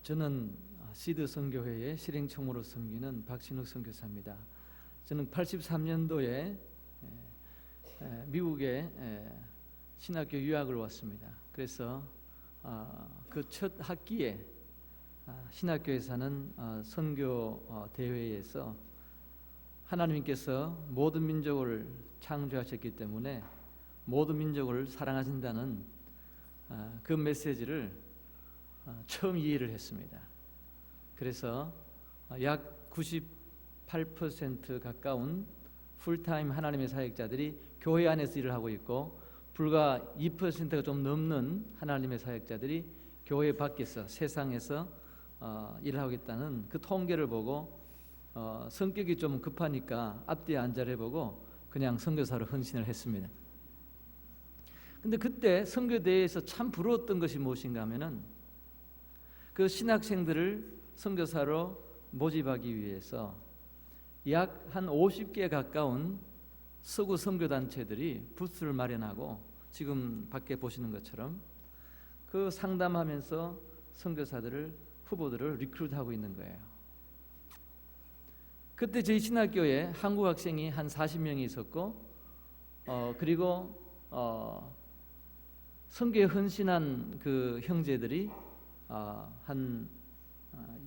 저는 시드 선교회의 실행총무로 섬기는 박신욱 선교사입니다. 저는 83년도에 미국에 신학교 유학을 왔습니다. 그래서 그 첫 학기에 신학교에서 하는 선교 대회에서 하나님께서 모든 민족을 창조하셨기 때문에 모든 민족을 사랑하신다는 그 메시지를 처음 이해를 했습니다. 그래서 약 98% 가까운 풀타임 하나님의 사역자들이 교회 안에서 일을 하고 있고, 불과 2%가 좀 넘는 하나님의 사역자들이 교회 밖에서 세상에서 일을 하고 있다는 그 통계를 보고 성격이 좀 급하니까 앞뒤에 앉아해보고 그냥 선교사로 헌신을 했습니다. 근데 그때 선교대회에서 참 부러웠던 것이 무엇인가 하면은 그 신학생들을 선교사로 모집하기 위해서 약 한 50개 가까운 서구 선교단체들이 부스를 마련하고, 지금 밖에 보시는 것처럼 그 상담하면서 선교사들을, 후보들을 리크루트하고 있는 거예요. 그때 저희 신학교에 한국 학생이 한 40명이 있었고, 그리고 선교에 헌신한 그 형제들이 한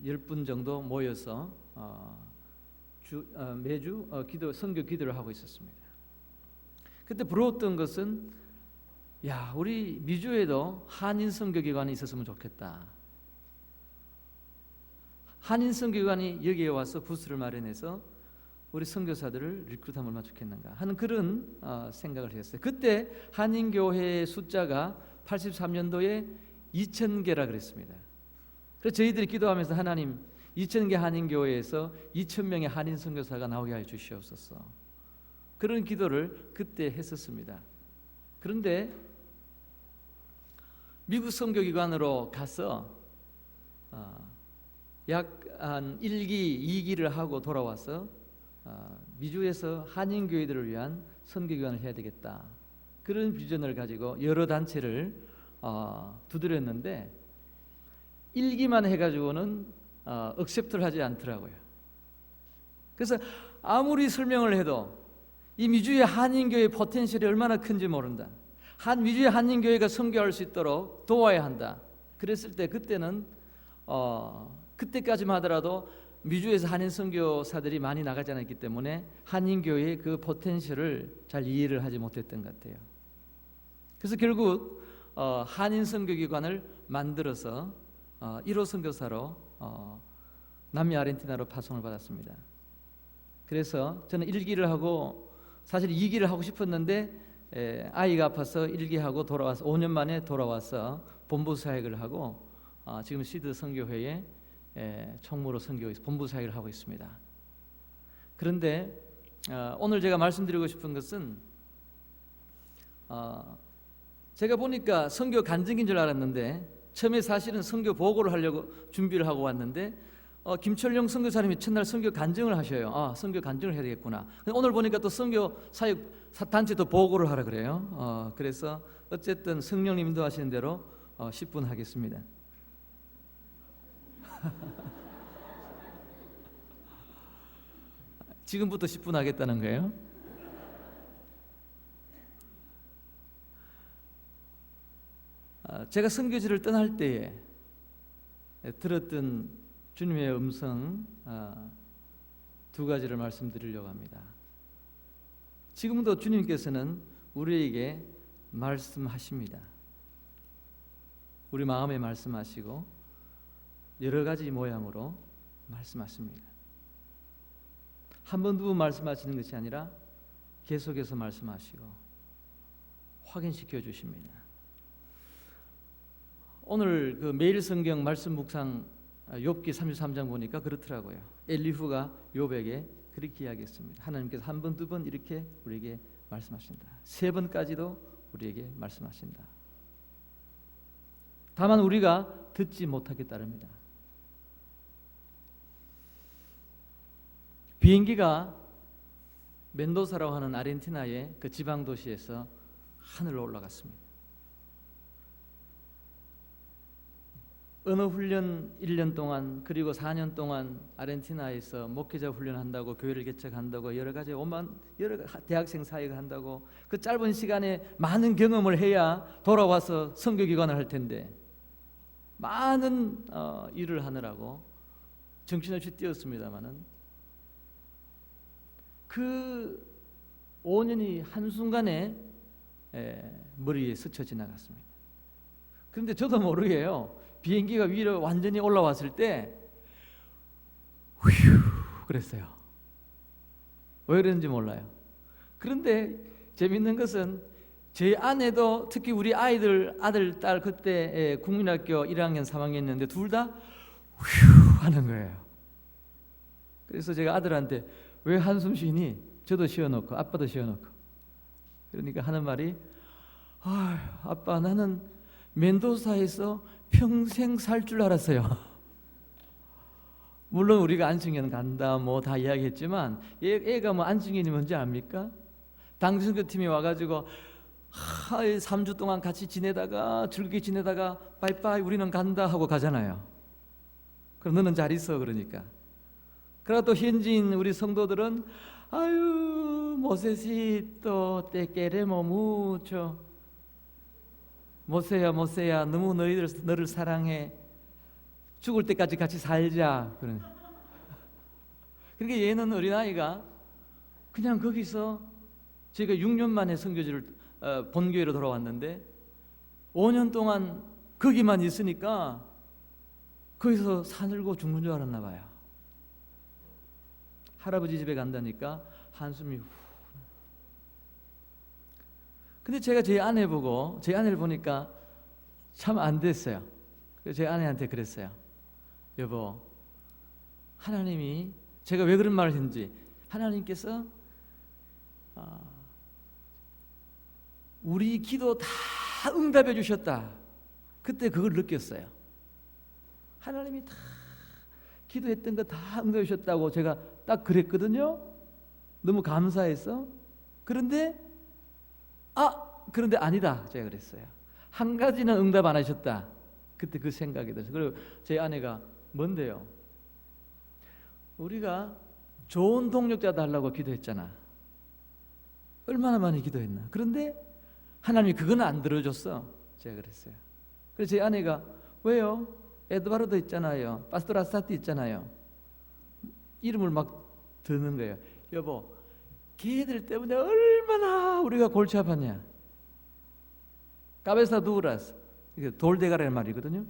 10분 정도 모여서 매주 선교 기도를 하고 있었습니다. 그때 부러웠던 것은, 우리 미주에도 한인 선교기관이 있었으면 좋겠다. 한인 선교기관이 여기에 와서 부스를 마련해서 우리 선교사들을 리크루트하면 얼마나 좋겠는가 하는 그런 생각을 했어요. 그때 한인교회의 숫자가 83년도에 2,000개라 그랬습니다. 그래서 저희들이 기도하면서, 하나님, 2,000개 한인교회에서 2,000명의 한인 선교사가 나오게 하여 주시옵소서, 그런 기도를 그때 했었습니다. 그런데 미국 선교기관으로 가서 약 한 1기, 2기를 하고 돌아와서 미주에서 한인교회들을 위한 선교기관을 해야 되겠다, 그런 비전을 가지고 여러 단체를 두드렸는데 1기만 해가지고는 억셉트를 하지 않더라고요. 그래서 아무리 설명을 해도 이 미주의 한인교회의 포텐셜이 얼마나 큰지 모른다, 미주의 한인교회가 선교할 수 있도록 도와야 한다, 그랬을 때 그때는 그때까지만 하더라도 미주에서 한인 선교사들이 많이 나가지 않았기 때문에 한인교회의 그 포텐셜을 잘 이해를 하지 못했던 것 같아요. 그래서 결국 한인 선교기관을 만들어서 1호 선교사로 남미 아르헨티나로 파송을 받았습니다. 그래서 저는 1기를 하고, 사실 2기를 하고 싶었는데 아이가 아파서 1기하고 돌아와서 5년 만에 돌아와서 본부 사역을 하고 지금 시드 선교회에 총무로 선교해서 본부 사역을 하고 있습니다. 그런데 오늘 제가 말씀드리고 싶은 것은, 제가 보니까 선교 간증인 줄 알았는데 처음에 사실은 선교 보고를 하려고 준비를 하고 왔는데 김철용 선교사님이 첫날 선교 간증을 하셔요. 선교 간증을 해야 되겠구나. 오늘 보니까 또 선교 사역 단체도 보고를 하라 그래요. 그래서 어쨌든 성령님 인도하시는 대로 10분 하겠습니다. 지금부터 10분 하겠다는 거예요? 제가 선교지를 떠날 때에 들었던 주님의 음성 두 가지를 말씀드리려고 합니다. 지금도 주님께서는 우리에게 말씀하십니다. 우리 마음에 말씀하시고 여러 가지 모양으로 말씀하십니다. 한 번, 두 번 말씀하시는 것이 아니라 계속해서 말씀하시고 확인시켜 주십니다. 오늘 그 매일 성경 말씀 묵상 욥기 33장 보니까 그렇더라고요. 엘리후가 욥에게 그렇게 이야기했습니다. 하나님께서 한 번, 두 번 이렇게 우리에게 말씀하신다. 3번까지도 우리에게 말씀하신다. 다만 우리가 듣지 못하기 따릅니다. 비행기가 멘도사라고 하는 아르헨티나의 그 지방 도시에서 하늘로 올라갔습니다. 언어 훈련 1년 동안 그리고 4년 동안 아르헨티나에서 목회자 훈련한다고 교회를 개척한다고 여러 가지 여러 대학생 사역을 한다고 그 짧은 시간에 많은 경험을 해야 돌아와서 선교기관을 할 텐데 많은 일을 하느라고 정신없이 뛰었습니다마는 그 5년이 한순간에 머리에 스쳐 지나갔습니다. 그런데 저도 모르게요. 비행기가 위로 완전히 올라왔을 때 휴 그랬어요. 왜 그랬는지 몰라요. 그런데 재밌는 것은 제 아내도 특히 우리 아이들 아들 딸 그때 국민학교 1학년 3학년이었는데 둘 다 휴 하는 거예요. 그래서 제가 아들한테 왜 한숨 쉬니? 저도 쉬어놓고 아빠도 쉬어놓고 그러니까 하는 말이 아빠 나는 멘도사에서 평생 살 줄 알았어요. 물론 우리가 안승연 간다 뭐 다 이야기했지만 애가 뭐 안승연이 뭔지 압니까? 당선교팀이 와가지고 3주 동안 같이 지내다가 즐겁게 지내다가 빠이빠이 우리는 간다 하고 가잖아요. 그럼 너는 잘 있어 그러니까. 그러나 또 현지인 우리 성도들은 아유 모세시또 te queremos mucho 모세야 너무 너를 사랑해 죽을 때까지 같이 살자. 그러니까 얘는 어린아이가 그냥 거기서 제가 6년 만에 선교지를 본교회로 돌아왔는데 5년 동안 거기만 있으니까 거기서 사늘고 죽는 줄 알았나 봐요. 할아버지 집에 간다니까 한숨이 후. 근데 제가 제 아내를 보니까 참 안 됐어요. 그래서 제 아내한테 그랬어요. 여보, 하나님이 제가 왜 그런 말을 했는지 하나님께서 우리 기도 다 응답해 주셨다. 그때 그걸 느꼈어요. 하나님이 다 기도했던 거 다 응답해 주셨다고 제가 딱 그랬거든요. 너무 감사해서. 그런데 아니다 제가 그랬어요. 한 가지는 응답 안 하셨다. 그때 그 생각이 들어서. 그리고 제 아내가 뭔데요? 우리가 좋은 동력자 달라고 기도했잖아. 얼마나 많이 기도했나. 그런데 하나님이 그건 안 들어줬어. 제가 그랬어요. 그래서 제 아내가 왜요? 에드바르도 있잖아요. 파스토라스타티 있잖아요. 이름을 막 드는 거예요. 여보, 걔들 때문에 얼마나 우리가 골치 아팠냐. 까베사 두라스, 돌대가라는 말이거든요.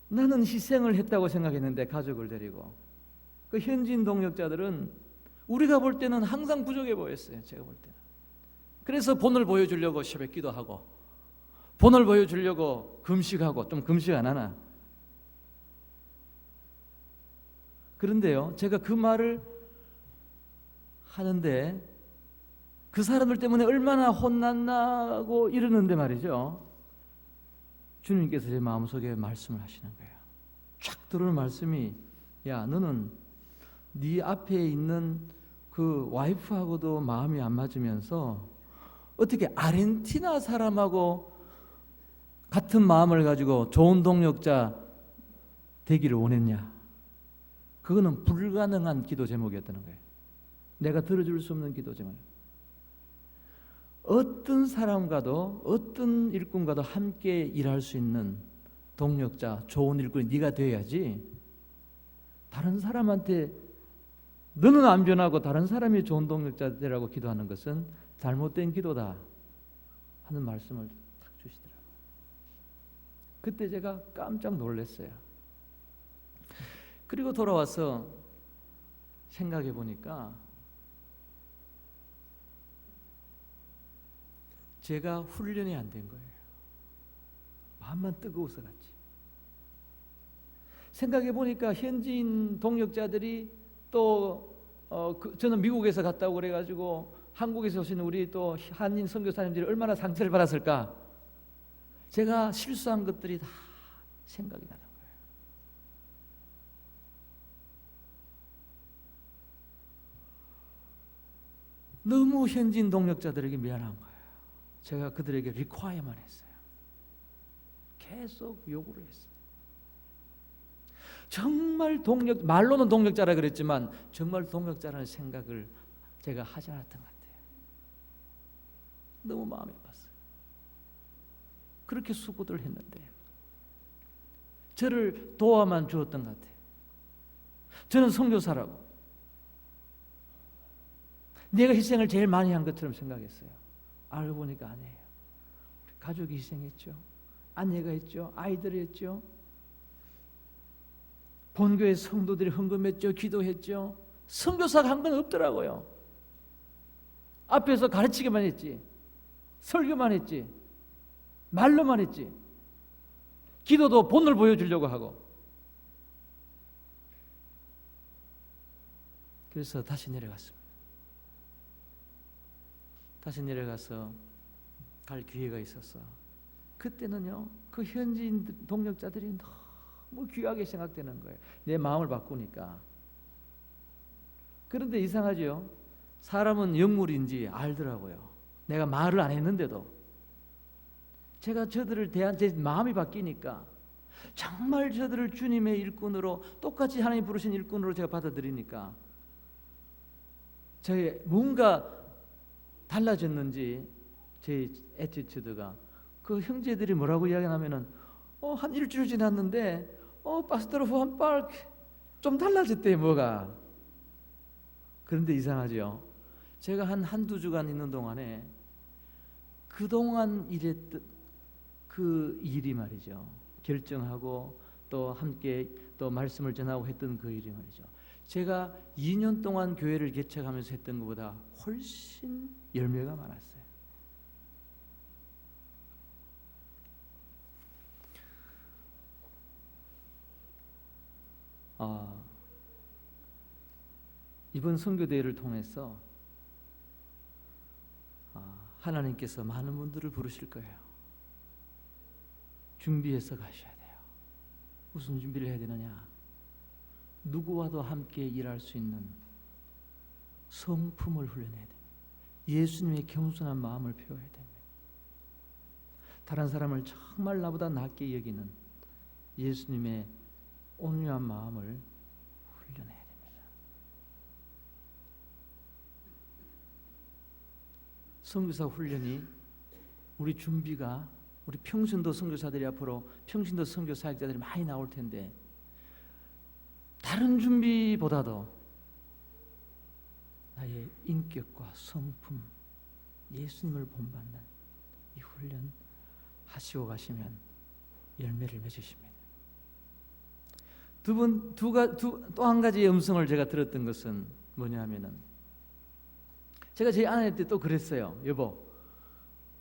나는 희생을 했다고 생각했는데 가족을 데리고 그 현지인 동력자들은 우리가 볼 때는 항상 부족해 보였어요. 제가 볼 때는. 그래서 본을 보여주려고 새벽기도 하고 본을 보여주려고 금식하고 좀 금식 안 하나. 그런데요, 제가 그 말을 하는데 그 사람들 때문에 얼마나 혼났나고 이러는데 말이죠. 주님께서 제 마음속에 말씀을 하시는 거예요. 쫙 들어오는 말씀이 야 너는 네 앞에 있는 그 와이프하고도 마음이 안 맞으면서 어떻게 아르헨티나 사람하고 같은 마음을 가지고 좋은 동력자 되기를 원했냐. 그거는 불가능한 기도 제목이었다는 거예요. 내가 들어줄 수 없는 기도 제목. 어떤 사람과도 어떤 일꾼과도 함께 일할 수 있는 동력자, 좋은 일꾼이 네가 되어야지. 다른 사람한테 너는 안 변하고 다른 사람이 좋은 동력자 되라고 기도하는 것은 잘못된 기도다 하는 말씀을 딱 주시더라고요. 그때 제가 깜짝 놀랐어요. 그리고 돌아와서 생각해 보니까 제가 훈련이 안 된 거예요. 마음만 뜨거워서 갔지. 생각해 보니까 현지인 동력자들이 또 저는 미국에서 갔다고 그래가지고 한국에서 오신 우리 또 한인 선교사님들이 얼마나 상처를 받았을까. 제가 실수한 것들이 다 생각이 나는 거예요. 너무 현지인 동력자들에게 미안한 거예요. 제가 그들에게 리콰이어만 했어요. 계속 요구를 했어요. 정말 말로는 동력자라 그랬지만 정말 동력자라는 생각을 제가 하지 않았던 것 같아요. 너무 마음이 아팠어요. 그렇게 수고들 했는데 저를 도와만 주었던 것 같아요. 저는 선교사라고 내가 희생을 제일 많이 한 것처럼 생각했어요. 알고 보니까 아니에요. 가족이 희생했죠. 아내가 했죠. 아이들이 했죠. 본교회 성도들이 헌금했죠. 기도했죠. 선교사가 한 건 없더라고요. 앞에서 가르치기만 했지. 설교만 했지. 말로만 했지. 기도도 본을 보여주려고 하고. 그래서 다시 내려갔습니다. 다시 내려가서 갈 기회가 있었어. 그때는요, 그 현지인 동력자들이 너무 귀하게 생각되는 거예요. 내 마음을 바꾸니까. 그런데 이상하죠? 사람은 영물인지 알더라고요. 내가 말을 안 했는데도. 제가 저들을 대한 제 마음이 바뀌니까 정말 저들을 주님의 일꾼으로, 똑같이 하나님 부르신 일꾼으로 제가 받아들이니까 저의 뭔가 달라졌는지 제 애티튜드가, 그 형제들이 뭐라고 이야기하면은 한 일주일 지났는데 파스토르 후안 파크 좀 달라졌대 뭐가. 그런데 이상하죠. 제가 한두 주간 있는 동안에 그동안 일했던 그 일이 말이죠. 결정하고 또 함께 또 말씀을 전하고 했던 그 일이 말이죠. 제가 2년 동안 교회를 개척하면서 했던 것보다 훨씬 열매가 많았어요. 이번 선교대회를 통해서 하나님께서 많은 분들을 부르실 거예요. 준비해서 가셔야 돼요. 무슨 준비를 해야 되느냐? 누구와도 함께 일할 수 있는 성품을 훈련해야 됩니다. 예수님의 겸손한 마음을 표해야 됩니다. 다른 사람을 정말 나보다 낫게 여기는 예수님의 온유한 마음을 훈련해야 됩니다. 선교사 훈련이 우리 준비가, 우리 평신도 선교사들이 앞으로 평신도 선교 사역자들이 많이 나올 텐데, 다른 준비보다도 나의 인격과 성품, 예수님을 본받는 이 훈련 하시고 가시면 열매를 맺으십니다. 또 한 가지의 음성을 제가 들었던 것은 뭐냐 하면은, 제가 제 아내한테 또 그랬어요. 여보,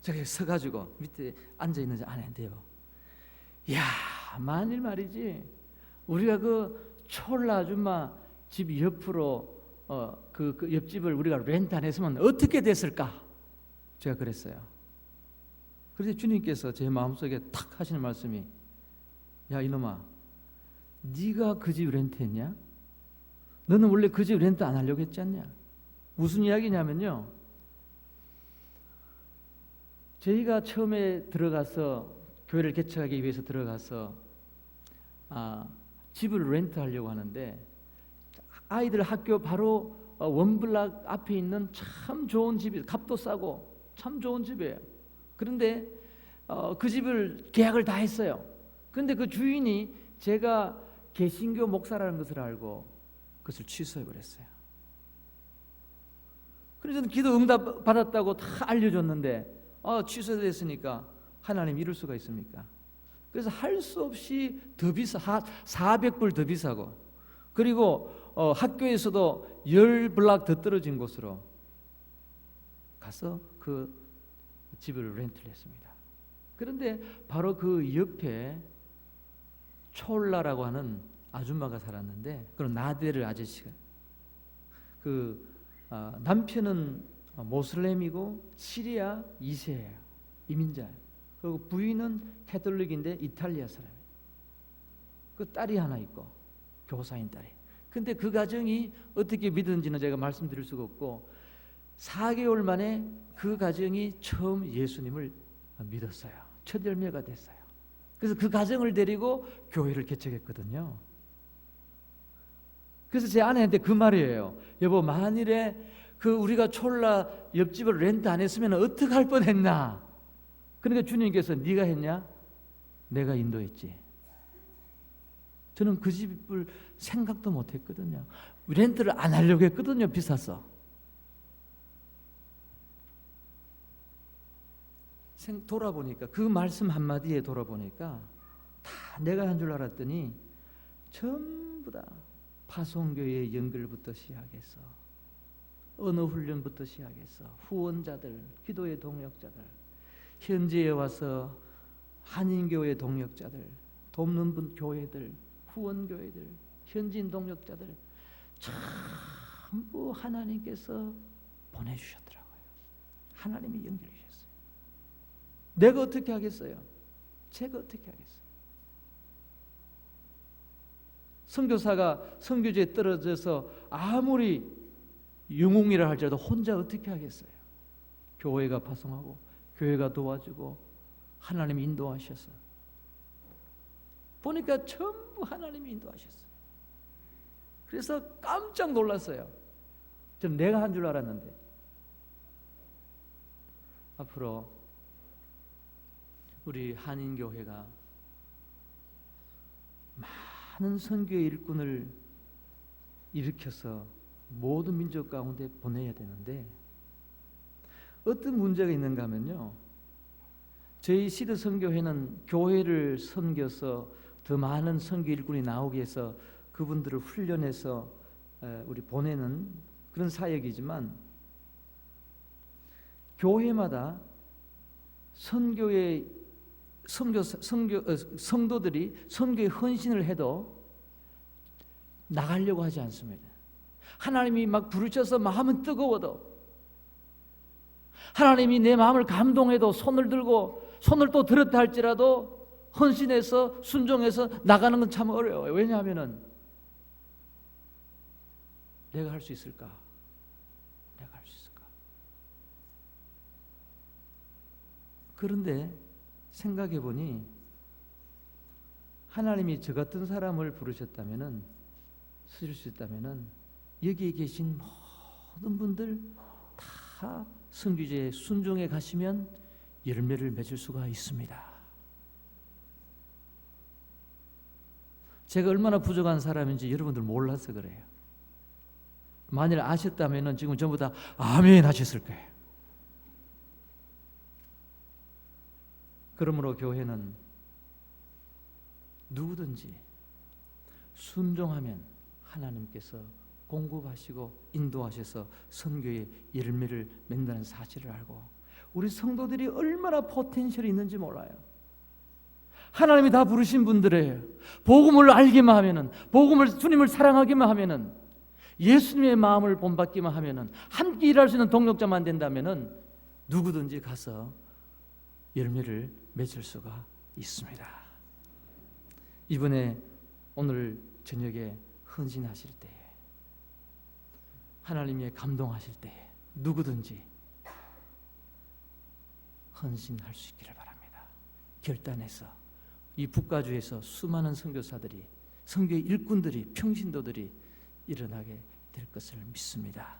저기 서가지고 밑에 앉아있는 제 아내한테, 여보, 야, 만일 말이지 우리가 그 촐라 아줌마 집 옆으로 그 옆집을 우리가 렌트 안 했으면 어떻게 됐을까? 제가 그랬어요. 그래서 주님께서 제 마음속에 탁 하시는 말씀이, 야 이놈아, 네가 그 집 렌트했냐? 너는 원래 그 집 렌트 안 하려고 했지 않냐? 무슨 이야기냐면요, 저희가 처음에 들어가서 교회를 개척하기 위해서 들어가서 집을 렌트하려고 하는데, 아이들 학교 바로 원블락 앞에 있는 참 좋은 집이, 값도 싸고 참 좋은 집이에요. 그런데 그 집을 계약을 다 했어요. 그런데 그 주인이 제가 개신교 목사라는 것을 알고 그것을 취소해버렸어요. 그래서 저는 기도 응답 받았다고 다 알려줬는데 취소됐으니까 하나님 이럴 수가 있습니까? 그래서 할 수 없이 더 비싸, 400불 더 비싸고, 그리고 학교에서도 10블락 더 떨어진 곳으로 가서 그 집을 렌트를 했습니다. 그런데 바로 그 옆에 촐라라고 하는 아줌마가 살았는데, 그런 나데르 아저씨가, 남편은 모슬렘이고 시리아 2세예요. 이민자예요. 그리고 부인은 캐톨릭인데 이탈리아 사람이에요. 그 딸이 하나 있고, 교사인 딸이. 근데 그 가정이 어떻게 믿은지는 제가 말씀드릴 수가 없고, 4개월 만에 그 가정이 처음 예수님을 믿었어요. 첫 열매가 됐어요. 그래서 그 가정을 데리고 교회를 개척했거든요. 그래서 제 아내한테 그 말이에요. 여보, 만일에 그 우리가 촐라 옆집을 렌트 안 했으면 어떻게 할 뻔했나? 그러니까 주님께서 네가 했냐? 내가 인도했지. 저는 그 집을 생각도 못 했거든요. 렌트를 안 하려고 했거든요. 비싸서. 돌아보니까 그 말씀 한마디에 돌아보니까 다 내가 한 줄 알았더니 전부 다 파송교회 연결부터 시작해서 언어 훈련부터 시작해서 후원자들, 기도의 동역자들, 현지에 와서 한인교회 동역자들, 돕는 분 교회들, 후원교회들, 현지인 동역자들 전부 하나님께서 보내주셨더라고요. 하나님이 연결해 주셨어요. 내가 어떻게 하겠어요? 제가 어떻게 하겠어요? 선교사가 선교지에 떨어져서 아무리 영웅이라 할지라도 혼자 어떻게 하겠어요? 교회가 파송하고 교회가 도와주고 하나님이 인도하셔서 보니까 전부 하나님이 인도하셨어요. 그래서 깜짝 놀랐어요. 저는 내가 한 줄 알았는데. 앞으로 우리 한인교회가 많은 선교의 일꾼을 일으켜서 모든 민족 가운데 보내야 되는데 어떤 문제가 있는가 하면요, 저희 시드 선교회는 교회를 섬겨서 더 많은 선교 일꾼이 나오기 위해서 그분들을 훈련해서 우리 보내는 그런 사역이지만 교회마다 성도들이 선교에 헌신을 해도 나가려고 하지 않습니다. 하나님이 막 부르셔서 마음은 뜨거워도, 하나님이 내 마음을 감동해도 손을 들고 손을 또 들었다 할지라도 헌신해서 순종해서 나가는 건 참 어려워요. 왜냐하면은 내가 할 수 있을까? 내가 할 수 있을까? 그런데 생각해 보니 하나님이 저 같은 사람을 부르셨다면은, 쓰실 수 있다면은 여기에 계신 모든 분들 다 선교지에 순종해 가시면 열매를 맺을 수가 있습니다. 제가 얼마나 부족한 사람인지 여러분들 몰라서 그래요. 만일 아셨다면은 지금 전부 다 아멘 하셨을 거예요. 그러므로 교회는 누구든지 순종하면 하나님께서 공급하시고 인도하셔서 선교의 열매를 맺는다는 사실을 알고, 우리 성도들이 얼마나 포텐셜이 있는지 몰라요. 하나님이 다 부르신 분들이에요. 복음을 알기만 하면은, 주님을 사랑하기만 하면은, 예수님의 마음을 본받기만 하면은, 함께 일할 수 있는 동력자만 된다면은 누구든지 가서 열매를 맺을 수가 있습니다. 이번에 오늘 저녁에 헌신하실 때에, 하나님의 감동하실 때에 누구든지 헌신할 수 있기를 바랍니다. 결단해서 이 북가주에서 수많은 선교사들이, 선교의 일꾼들이, 평신도들이 일어나게 될 것을 믿습니다.